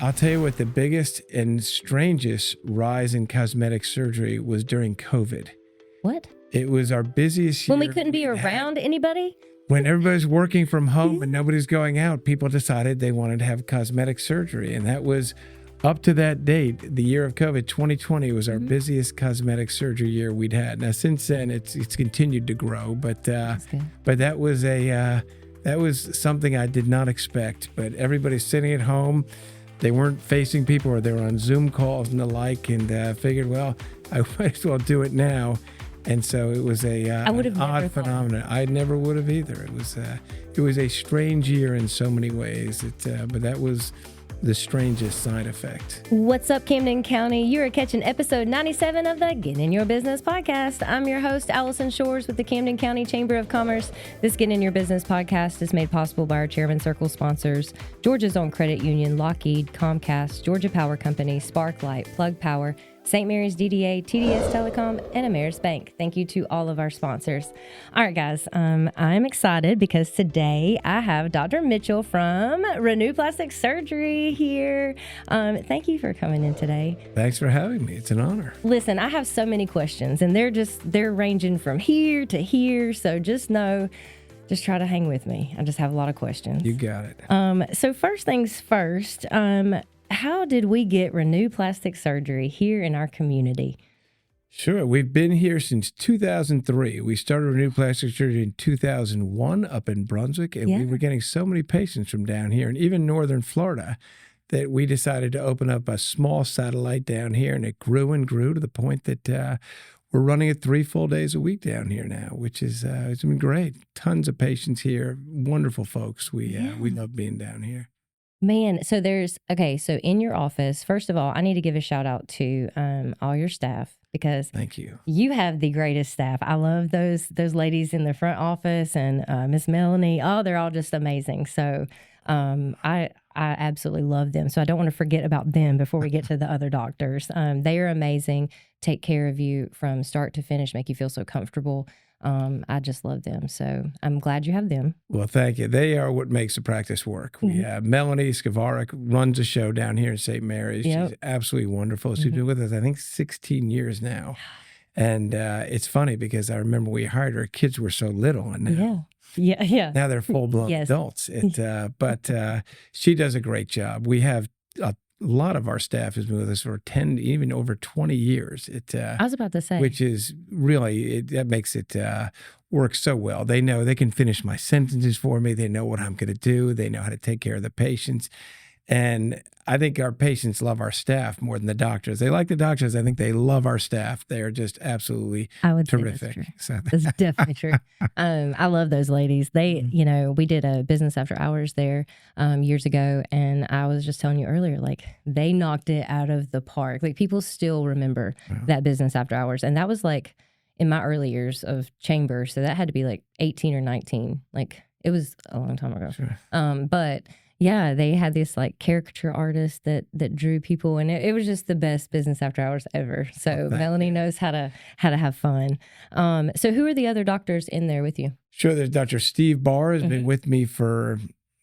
I'll tell you what, the biggest and strangest rise in cosmetic surgery was during COVID. What? It was our busiest year. When we couldn't be around anybody? When everybody's working from home and nobody's going out, people decided they wanted to have cosmetic surgery. And that was up to that date, the year of COVID, 2020 was our busiest cosmetic surgery year we'd had. Now, since then, it's continued to grow, but that was something I did not expect. But everybody's sitting at home. They weren't facing people, or they were on Zoom calls and the like, and figured, well, I might as well do it now. And so it was an odd phenomenon. I never would have either. It was a strange year in so many ways. But that was the strangest side effect. What's up, Camden County? You are catching episode 97 of the Get In Your Business podcast. I'm your host, Alison Shores with the Camden County Chamber of Commerce. This Get In Your Business podcast is made possible by our Chairman Circle sponsors, Georgia's Own Credit Union, Lockheed, Comcast, Georgia Power Company, Sparklight, Plug Power, St. Mary's DDA, TDS Telecom, and Ameris Bank. Thank you to all of our sponsors. All right, guys, I'm excited because today I have Dr. Mitchell from Renue Plastic Surgery here. Thank you for coming in today. Thanks for having me. It's an honor. Listen, I have so many questions, and they're ranging from here to here, so just try to hang with me. I just have a lot of questions. You got it. So first things first, how did we get Renue Plastic Surgery here in our community? Sure. We've been here since 2003. We started Renue Plastic Surgery in 2001 up in Brunswick, and we were getting so many patients from down here and even northern Florida that we decided to open up a small satellite down here, and it grew and grew to the point that we're running it 3 full days a week down here now, which is it's been great. Tons of patients here, wonderful folks. We love being down here. Man, so so in your office, first of all, I need to give a shout out to all your staff because thank you. You have the greatest staff. I love those ladies in the front office and Miss Melanie. Oh, they're all just amazing. So I absolutely love them. So I don't want to forget about them before we get to the other doctors. They are amazing, take care of you from start to finish, make you feel so comfortable. I just love them. So I'm glad you have them. Well, thank you. They are what makes the practice work. We have Melanie Skavarik runs a show down here in St. Mary's. Yep. She's absolutely wonderful. She's been with us, I think, 16 years now. And it's funny because I remember we hired her, kids were so little, and now they're full-blown adults. But she does a great job. We have a lot of our staff has been with us for 10, even over 20 years. I was about to say. Which is really, that makes it work so well. They know they can finish my sentences for me. They know what I'm going to do. They know how to take care of the patients. And I think our patients love our staff more than the doctors. They like the doctors. I think they love our staff. They are just absolutely terrific. That's definitely true. I love those ladies. They, we did a business after hours there years ago, and I was just telling you earlier, like they knocked it out of the park. Like people still remember that business after hours, and that was like in my early years of chamber. So that had to be like 18 or 19. Like it was a long time ago. Sure. But yeah, they had this like caricature artist that drew people, and it was just the best business after hours ever. So Melanie knows how to have fun. So who are the other doctors in there with you? Sure, there's Dr. Steve Barr has been with me for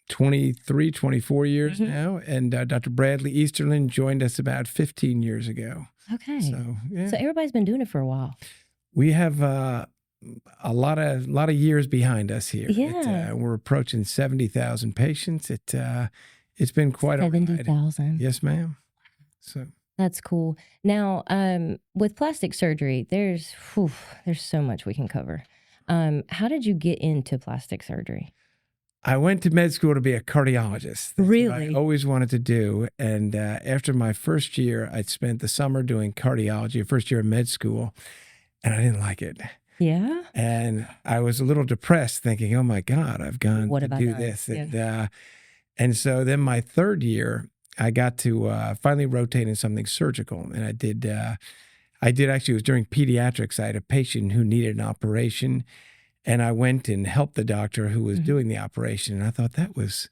23, 24 years now, and Dr. Bradley Easterlin joined us about 15 years ago. Okay, so everybody's been doing it for a while. We have a lot of years behind us here. Yeah, we're approaching 70,000 patients. It's been quite 70,000. Yes, ma'am. So that's cool. Now, with plastic surgery, there's so much we can cover. How did you get into plastic surgery? I went to med school to be a cardiologist. That's really? what I always wanted to do. And after my first year, I'd spent the summer doing cardiology, first year of med school, and I didn't like it. Yeah. And I was a little depressed thinking, oh my God, I've gone to do this. Yeah. And so then my third year, I got to finally rotate in something surgical. And I did actually, it was during pediatrics. I had a patient who needed an operation, and I went and helped the doctor who was doing the operation. And I thought that was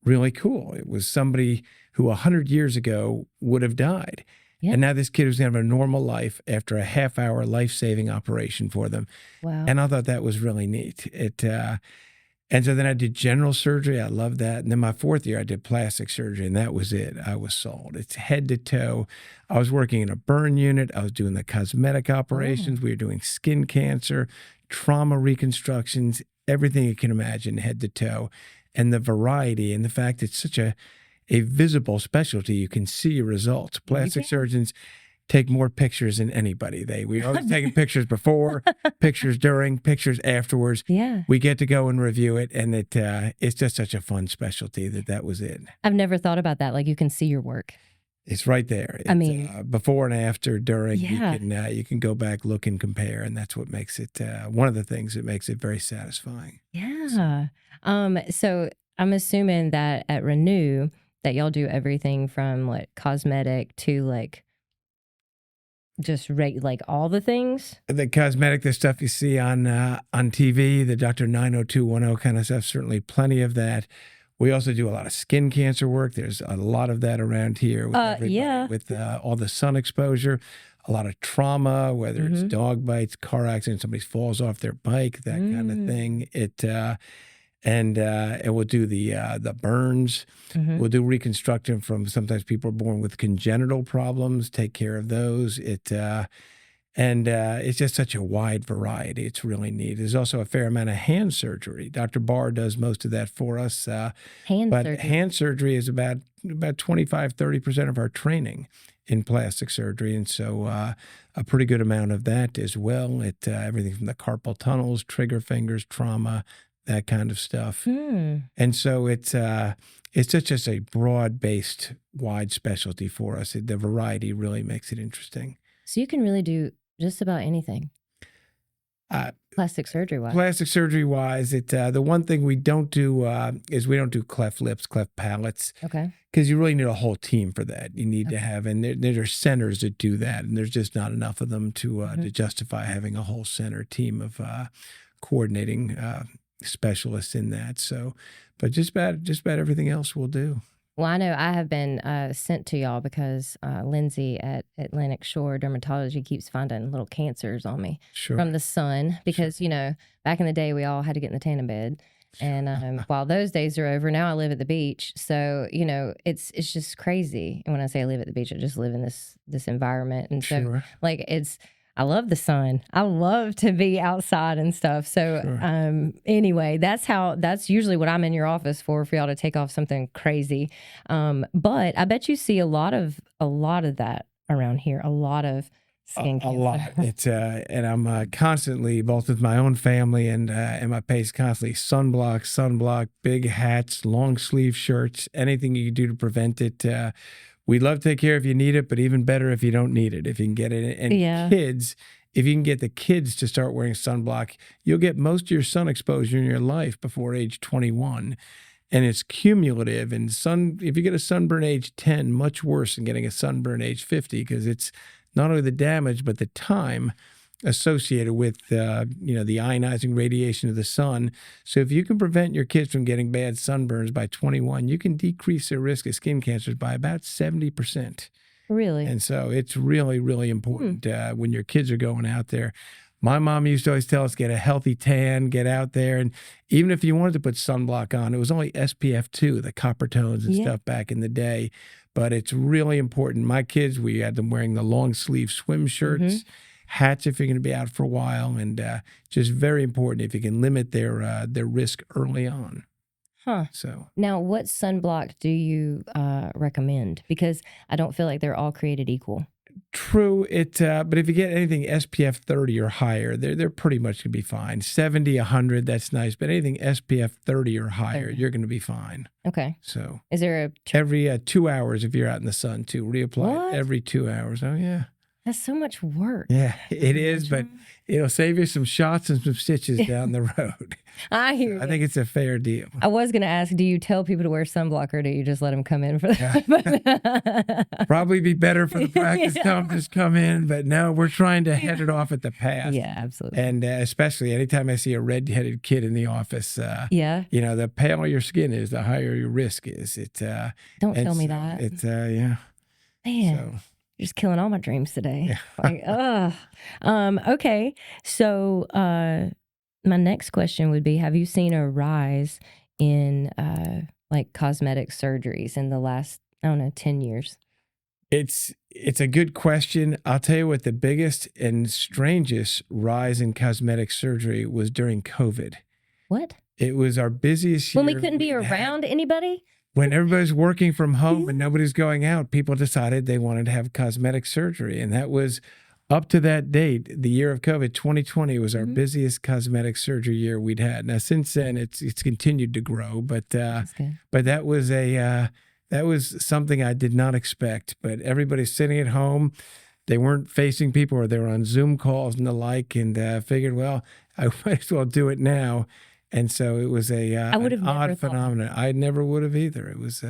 really cool. It was somebody who 100 years ago would have died. Yeah. And now this kid was going to have a normal life after a half-hour life-saving operation for them. Wow. And I thought that was really neat. And so then I did general surgery. I loved that. And then my 4th year, I did plastic surgery, and that was it. I was sold. It's head to toe. I was working in a burn unit. I was doing the cosmetic operations. We were doing skin cancer, trauma reconstructions, everything you can imagine, head to toe. And the variety and the fact it's such a visible specialty, you can see your results. Plastic surgeons take more pictures than anybody. We're always taking pictures before, pictures during, pictures afterwards. Yeah. We get to go and review it, and it's just such a fun specialty that was it. I've never thought about that. Like, you can see your work. It's right there. I mean, before and after, during, yeah. you can go back, look, and compare, and that's what makes it one of the things that makes it very satisfying. Yeah. So I'm assuming that at Renue that y'all do everything from like cosmetic to like just like all the things. The cosmetic, the stuff you see on TV, the Dr. 90210 kind of stuff, certainly plenty of that. We also do a lot of skin cancer work. There's a lot of that around here with everybody, with all the sun exposure, a lot of trauma, whether it's dog bites, car accidents, somebody falls off their bike, that kind of thing. And we'll do the burns. We'll do reconstructive from sometimes people are born with congenital problems, take care of those. It's just such a wide variety. It's really neat. There's also a fair amount of hand surgery. Dr. Barr does most of that for us. Hand surgery is about 25, 30% of our training in plastic surgery. And so a pretty good amount of that as well. Everything from the carpal tunnels, trigger fingers, trauma, that kind of stuff. And so it's just a broad-based, wide specialty for us. The variety really makes it interesting. So you can really do just about anything. Plastic surgery-wise. Plastic surgery-wise, the one thing we don't do is we don't do cleft lips, cleft palates. Okay. Because you really need a whole team for that. You need to have, and there are centers that do that, and there's just not enough of them to justify having a whole center team of coordinating specialists in that. So, but just about everything else we'll do. Well, I know I have been sent to y'all because Lindsay at Atlantic Shore Dermatology keeps finding little cancers on me from the sun. Because, you know, back in the day, we all had to get in the tanning bed. And while those days are over, now I live at the beach. So, you know, it's just crazy. And when I say I live at the beach, I just live in this environment. And so, like, I love the sun. I love to be outside and stuff. So anyway, that's usually what I'm in your office for y'all to take off something crazy. But I bet you see a lot of that around here. A lot of skin cancer. A lot. It's and I'm constantly, both with my own family and my patients, constantly sunblock, big hats, long sleeve shirts, anything you can do to prevent it. We'd love to take care if you need it, but even better if you don't need it, if you can get it. And kids, if you can get the kids to start wearing sunblock, you'll get most of your sun exposure in your life before age 21. And it's cumulative. And if you get a sunburn age 10, much worse than getting a sunburn age 50, because it's not only the damage, but the time associated with the ionizing radiation of the sun. So if you can prevent your kids from getting bad sunburns by 21, you can decrease their risk of skin cancers by about 70%. Really? And so it's really, really important when your kids are going out there. My mom used to always tell us, get a healthy tan, get out there. And even if you wanted to put sunblock on, it was only SPF 2, the copper tones and stuff back in the day. But it's really important. My kids, we had them wearing the long sleeve swim shirts, hats if you're going to be out for a while, and just very important if you can limit their risk early on. So now, what sunblock do you recommend? Because I don't feel like they're all created equal. True. But if you get anything SPF 30 or higher, they're pretty much going to be fine. 70, 100, that's nice. But anything SPF 30 or higher, you're going to be fine. Okay. So is there every 2 hours if you're out in the sun too? Reapply every 2 hours. Oh yeah. That's so much work. Yeah, it is, but it'll save you some shots and some stitches down the road. I hear you. I think it's a fair deal. I was going to ask, do you tell people to wear sunblock or do you just let them come in for that? Probably be better for the practice to just come in, but no, we're trying to head it off at the pass. Yeah, absolutely. And especially anytime I see a red-headed kid in the office, you know, the paler your skin is, the higher your risk is. Don't tell me that. Yeah. Man. So. You're just killing all my dreams today. Okay. So my next question would be, have you seen a rise in like cosmetic surgeries in the last, I don't know, 10 years? It's a good question. I'll tell you what, the biggest and strangest rise in cosmetic surgery was during COVID. What? It was our busiest year. When we couldn't be around anybody? When everybody's working from home and nobody's going out, people decided they wanted to have cosmetic surgery. And that was up to that date, the year of COVID, 2020 was our busiest cosmetic surgery year we'd had. Now, since then, it's continued to grow, but that was something I did not expect. But everybody's sitting at home. They weren't facing people, or they were on Zoom calls and the like, and figured, well, I might as well do it now. And so it was an odd phenomenon. I never would have either. It was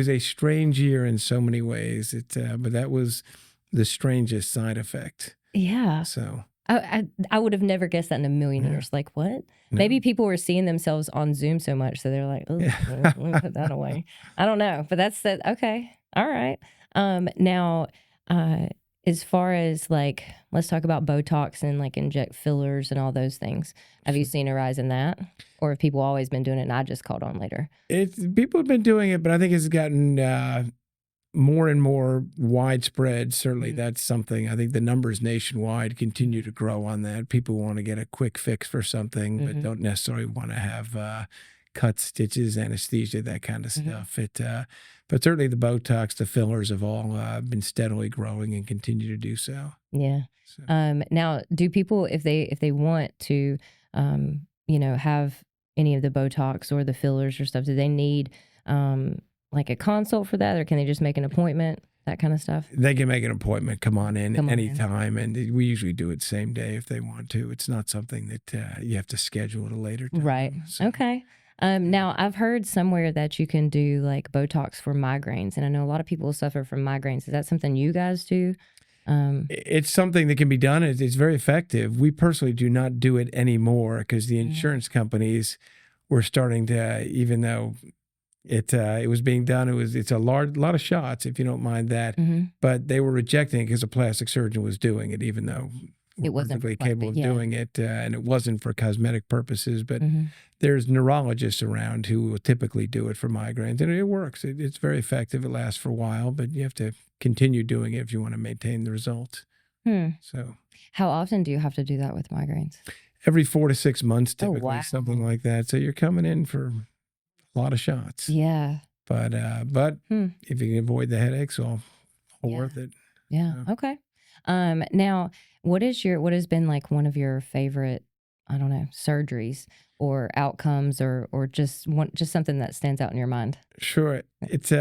a strange year in so many ways. But that was the strangest side effect. Yeah. So I would have never guessed that in a million years. Like, what? No. Maybe people were seeing themselves on Zoom so much, so they're like, oh, let me put that away. I don't know. But that's that. Okay. All right. Now, as far as like, let's talk about Botox and like inject fillers and all those things. Have you seen a rise in that? Or have people always been doing it and I just caught on later? People have been doing it, but I think it's gotten more and more widespread. Certainly that's something. I think the numbers nationwide continue to grow on that. People want to get a quick fix for something, but don't necessarily want to have cuts, stitches, anesthesia, that kind of stuff. But certainly the Botox, the fillers have all been steadily growing and continue to do so. Yeah. So. Now, do people, if they want to, have any of the Botox or the fillers or stuff, do they need like a consult for that, or can they just make an appointment, that kind of stuff? They can make an appointment, come on in anytime, and we usually do it same day if they want to. It's not something that you have to schedule at a later time. Right. So. Okay. Now, I've heard somewhere that you can do like Botox for migraines, and I know a lot of people suffer from migraines. Is that something you guys do? It's something that can be done. It's very effective. We personally do not do it anymore because the insurance companies were starting to, even though it was being done, it's a lot of shots, if you don't mind that, but they were rejecting it because a plastic surgeon was doing it, even though it wasn't perfectly capable of doing it, and it wasn't for cosmetic purposes. But there's neurologists around who will typically do it for migraines, and it works. It's very effective. It lasts for a while, but you have to continue doing it if you want to maintain the results. So, how often do you have to do that with migraines? Every 4 to 6 months, typically, something like that. So you're coming in for a lot of shots. Yeah. But if you can avoid the headaches, all worth it. Yeah. So. Okay. Now, what has been like one of your favorite, I don't know, surgeries or outcomes or just something that stands out in your mind? Sure. It's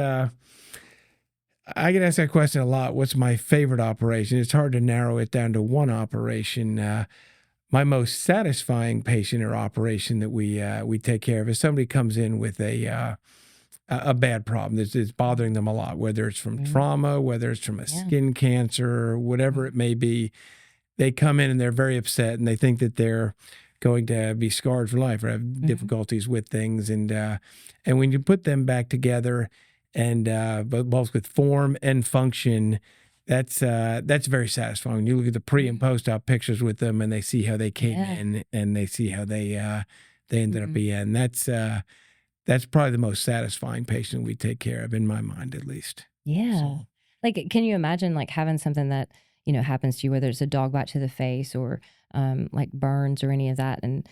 I get asked that question a lot. What's my favorite operation? It's hard to narrow it down to one operation. My most satisfying patient or operation that we take care of is somebody comes in with a bad problem that's bothering them a lot, whether it's from trauma, whether it's from a skin cancer, whatever it may be. They come in and they're very upset and they think that they're going to be scarred for life or have difficulties with things. And when you put them back together and both with form and function, that's very satisfying. You look at the pre and post-op pictures with them, and they see how they came in, and they see how they ended up being. That's probably the most satisfying patient we take care of, in my mind, at least. Yeah. So. Like, can you imagine like having something that happens to you, whether it's a dog bite to the face or like burns or any of that, and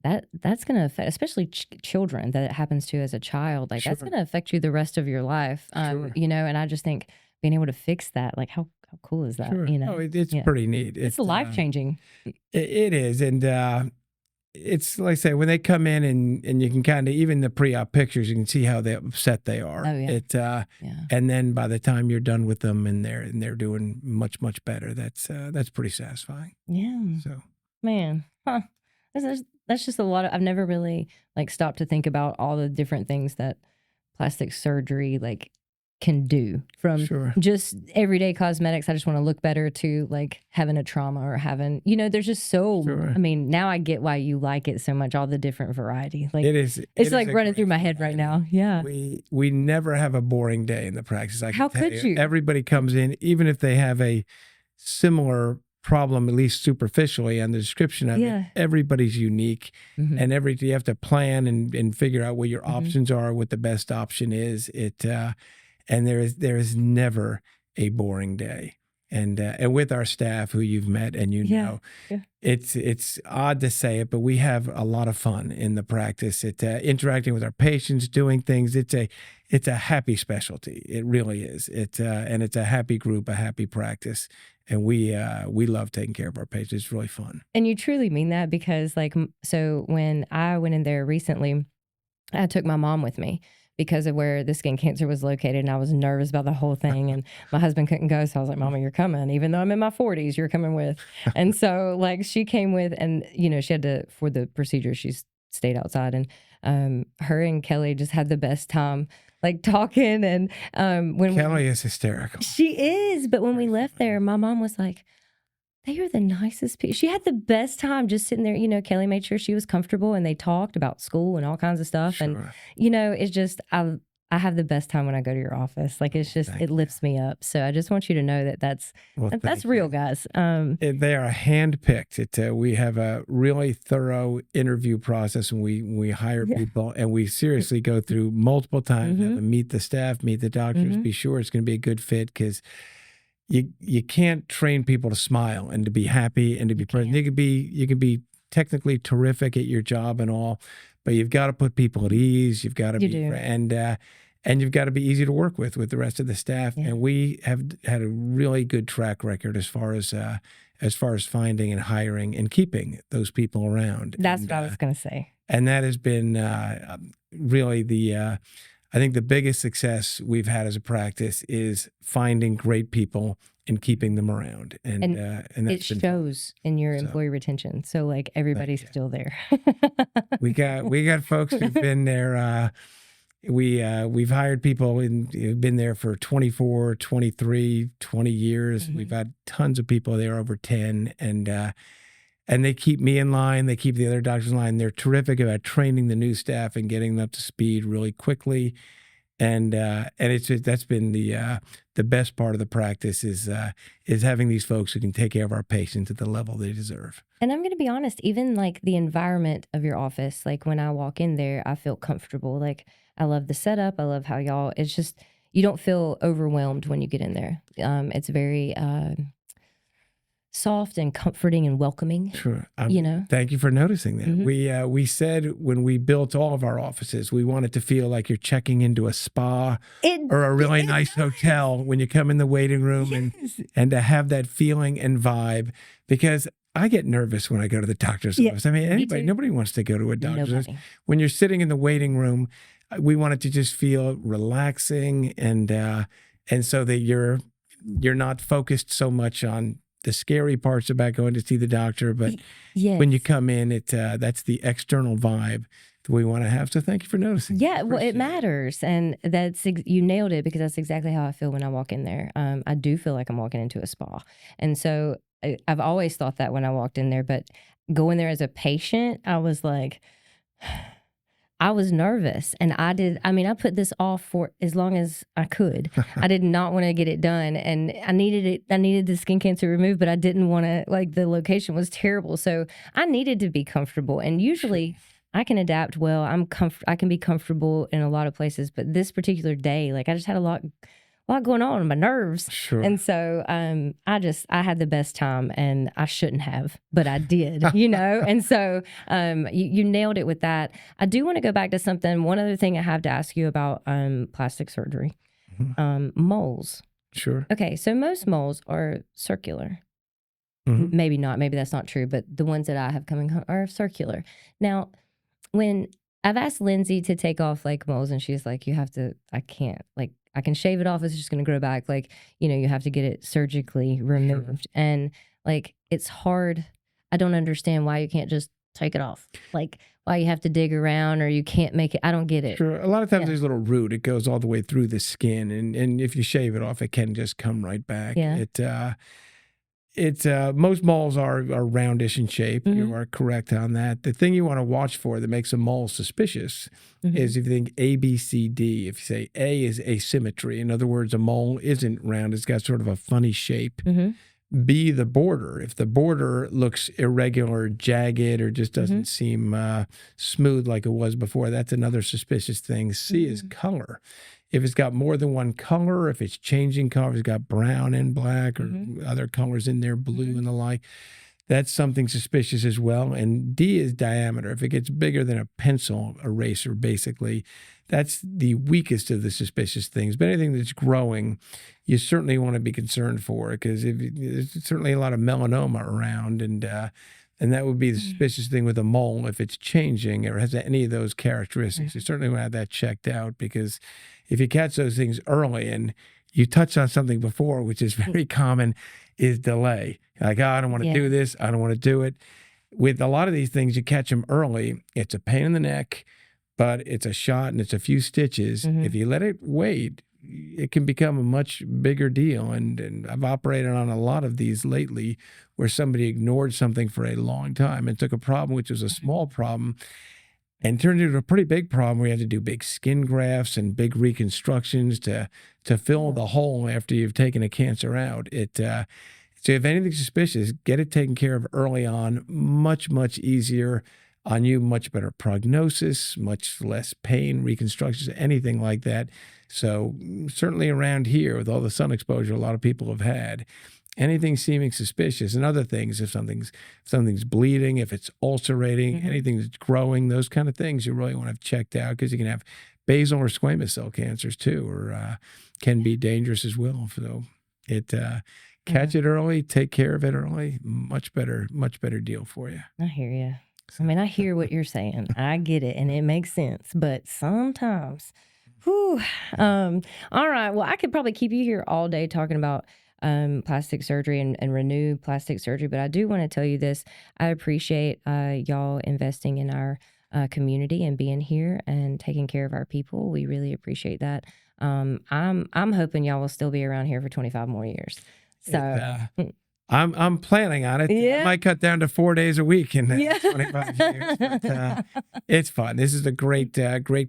that's going to affect, especially children that it happens to as a child. Like that's going to affect you the rest of your life. And I just think being able to fix that, like how cool is that? Oh, it's pretty neat. It's life-changing. It is. And it's like I say, when they come in and you can kind of, even the pre-op pictures, you can see how upset they are. Oh, yeah. And then by the time you're done with them and they're doing much, much better, that's pretty satisfying. Yeah. So, man, that's just a lot of, I've never really like stopped to think about all the different things that plastic surgery like can do, from just everyday cosmetics. I just want to look better, to like having a trauma or having, there's just so, I mean, now I get why you like it so much, all the different variety. Like it's like running through my head right now. Yeah. We never have a boring day in the practice. How could you? Everybody comes in, even if they have a similar problem, at least superficially on the description of it. Everybody's unique, and you have to plan and figure out what your options are, what the best option is. And there is never a boring day. And with our staff, who you've met and know, it's odd to say it, but we have a lot of fun in the practice. Interacting with our patients, doing things. It's a happy specialty. It really is. And it's a happy group, a happy practice. And we love taking care of our patients. It's really fun. And you truly mean that, because so when I went in there recently, I took my mom with me because of where the skin cancer was located, and I was nervous about the whole thing, and my husband couldn't go, so I was like, Mama, you're coming. Even though I'm in my 40s, you're coming with. And so she came with, and she had to, for the procedure, she stayed outside, and her and Kelly just had the best time talking. And when Kelly is hysterical. She is, but when we left there, my mom was like, they are the nicest people. She had the best time just sitting there. Kelly made sure she was comfortable, and they talked about school and all kinds of stuff. Sure. And, it's just, I have the best time when I go to your office. It's just, it lifts me up. So I just want you to know that that's real, guys. They are handpicked. We have a really thorough interview process, and we hire people, and we seriously go through multiple times, have to meet the staff, meet the doctors, be sure it's going to be a good fit, because you can't train people to smile and to be happy and to be present. You can be technically terrific at your job and all, but you've got to put people at ease. You've got to and you've got to be easy to work with the rest of the staff. Yeah. And we have had a really good track record as far as finding and hiring and keeping those people around. That's what I was going to say. And that has been really I think the biggest success we've had as a practice is finding great people and keeping them around. And that's it shows in your employee retention. So everybody's still there. we got folks who've been there. We've hired people who've been there for 24, 23, 20 years. We've had tons of people there over 10, and they keep me in line. They keep the other doctors in line. They're terrific about training the new staff and getting them up to speed really quickly. And that's been the best part of the practice is having these folks who can take care of our patients at the level they deserve. And I'm going to be honest, even the environment of your office, when I walk in there, I feel comfortable. I love the setup. I love how it's just, you don't feel overwhelmed when you get in there. It's very soft and comforting and welcoming. Sure. Thank you for noticing that. We said when we built all of our offices, we want it to feel like you're checking into a spa or a really nice hotel when you come in the waiting room, and to have that feeling and vibe, because I get nervous when I go to the doctor's office. I mean, nobody wants to go to a doctor's office. When you're sitting in the waiting room, we want it to just feel relaxing, and so that you're not focused so much on the scary parts about going to see the doctor, but when you come in, that's the external vibe that we want to have. So thank you for noticing. Yeah, well, it matters, and you nailed it, because that's exactly how I feel when I walk in there. I do feel like I'm walking into a spa, and so I've always thought that when I walked in there, but going there as a patient, I was like, I was nervous, and I put this off for as long as I could. I did not want to get it done, and I needed the skin cancer removed, but I didn't want to, the location was terrible. So I needed to be comfortable, and usually I can adapt well. I can be comfortable in a lot of places, but this particular day, I just had a lot going on in my nerves. Sure. And so I had the best time, and I shouldn't have, but I did, And so you nailed it with that. I do want to go back to something. One other thing I have to ask you about plastic surgery, moles. Sure. Okay, so most moles are circular. Maybe not. Maybe that's not true, but the ones that I have coming home are circular. Now, when I've asked Lindsay to take off moles, and she's like, I can't, I can shave it off. It's just going to grow back. You have to get it surgically removed. Sure. And it's hard. I don't understand why you can't just take it off. Why you have to dig around, or you can't make it. I don't get it. Sure. A lot of times there's a little root. It goes all the way through the skin. And if you shave it off, it can just come right back. Yeah. Most moles are roundish in shape. You are correct on that. The thing you want to watch for that makes a mole suspicious is if you think A, B, C, D. If you say A is asymmetry, in other words, a mole isn't round, it's got sort of a funny shape. B, the border. If the border looks irregular, jagged, or just doesn't seem smooth like it was before, that's another suspicious thing. C is color. If it's got more than one color, if it's changing color, if it's got brown and black or other colors in there, blue and the like, that's something suspicious as well. And D is diameter. If it gets bigger than a pencil eraser, basically, that's the weakest of the suspicious things. But anything that's growing, you certainly want to be concerned for, because there's certainly a lot of melanoma around, and that would be the suspicious thing with a mole. If it's changing or has any of those characteristics, you certainly want to have that checked out, because if you catch those things early, and you touched on something before, which is very common, is delay. Like, oh, I don't want to do this. I don't want to do it. With a lot of these things, you catch them early. It's a pain in the neck, but it's a shot and it's a few stitches. If you let it wait, it can become a much bigger deal. And I've operated on a lot of these lately where somebody ignored something for a long time and took a problem, which was a small problem, and turned into a pretty big problem. We had to do big skin grafts and big reconstructions to fill the hole after you've taken a cancer out. So if anything's suspicious, get it taken care of early on. Much, much easier on you, much better prognosis, much less pain, reconstructions, anything like that. So certainly around here, with all the sun exposure a lot of people have had, anything seeming suspicious, and other things, if something's bleeding, if it's ulcerating, anything that's growing, those kind of things, you really want to have checked out, because you can have basal or squamous cell cancers too, or can be dangerous as well. So catch it early, take care of it early, much better deal for you. I hear you. I mean, I hear what you're saying. I get it, and it makes sense. But sometimes, whew. All right. Well, I could probably keep you here all day talking about plastic surgery and Renue Plastic Surgery. But I do want to tell you this. I appreciate y'all investing in our community and being here and taking care of our people. We really appreciate that. I'm hoping y'all will still be around here for 25 more years. So I'm planning on it. Yeah. I might cut down to 4 days a week in 25 years. But, it's fun. This is a great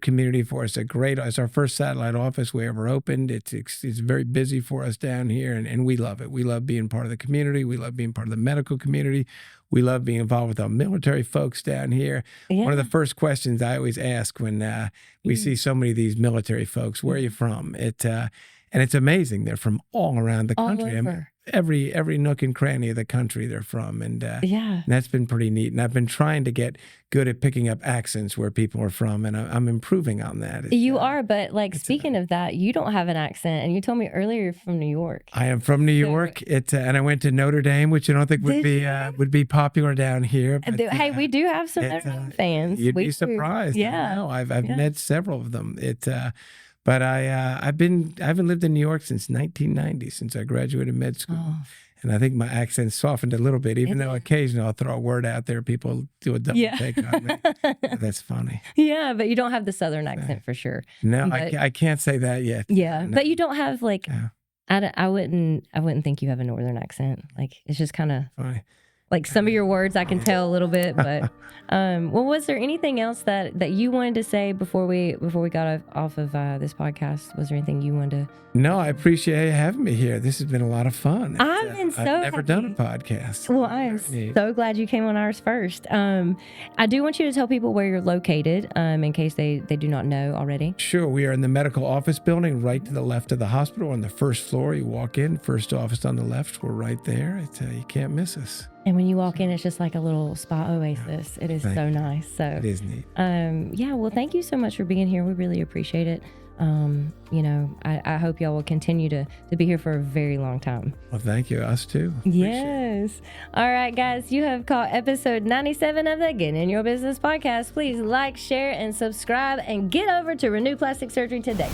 community for us. It's our first satellite office we ever opened. It's very busy for us down here, and we love it. We love being part of the community. We love being part of the medical community. We love being involved with our military folks down here. One of the first questions I always ask when we see so many of these military folks, where are you from? And it's amazing. They're from all around the country. I mean, every nook and cranny of the country they're from. And that's been pretty neat. And I've been trying to get good at picking up accents where people are from, and I'm improving on that. You are, but speaking of that, you don't have an accent, and you told me earlier you're from New York. I am from New York. And I went to Notre Dame, which I don't think would be popular down here. But, hey, we do have some Notre Dame fans. You'd be surprised. Yeah, I've met several of them. But I haven't lived in New York since 1990, since I graduated med school. And I think my accent softened a little bit, even though occasionally I'll throw a word out there. People do a double take on me. That's funny. Yeah, but you don't have the Southern accent for sure. No, I can't say that yet. Yeah, no. But you don't have I wouldn't think you have a Northern accent. It's just kind of funny. Some of your words I can tell a little bit, but well, was there anything else that you wanted to say before we got off of this podcast? Was there anything you wanted to? No, I appreciate you having me here. This has been a lot of fun. I've never done a podcast. Well, I am so glad you came on ours first. I do want you to tell people where you're located, in case they do not know already. Sure, we are in the medical office building, right to the left of the hospital, on the first floor. You walk in, first office on the left. We're right there. You can't miss us. And when you walk in, it's just like a little spa oasis. It is so nice. So it is neat. Well, thank you so much for being here. We really appreciate it. I hope y'all will continue to be here for a very long time. Well, thank you. Us too. Yes. All right, guys, you have caught episode 97 of the Get In Your Business podcast. Please like, share, and subscribe, and get over to Renue Plastic Surgery today.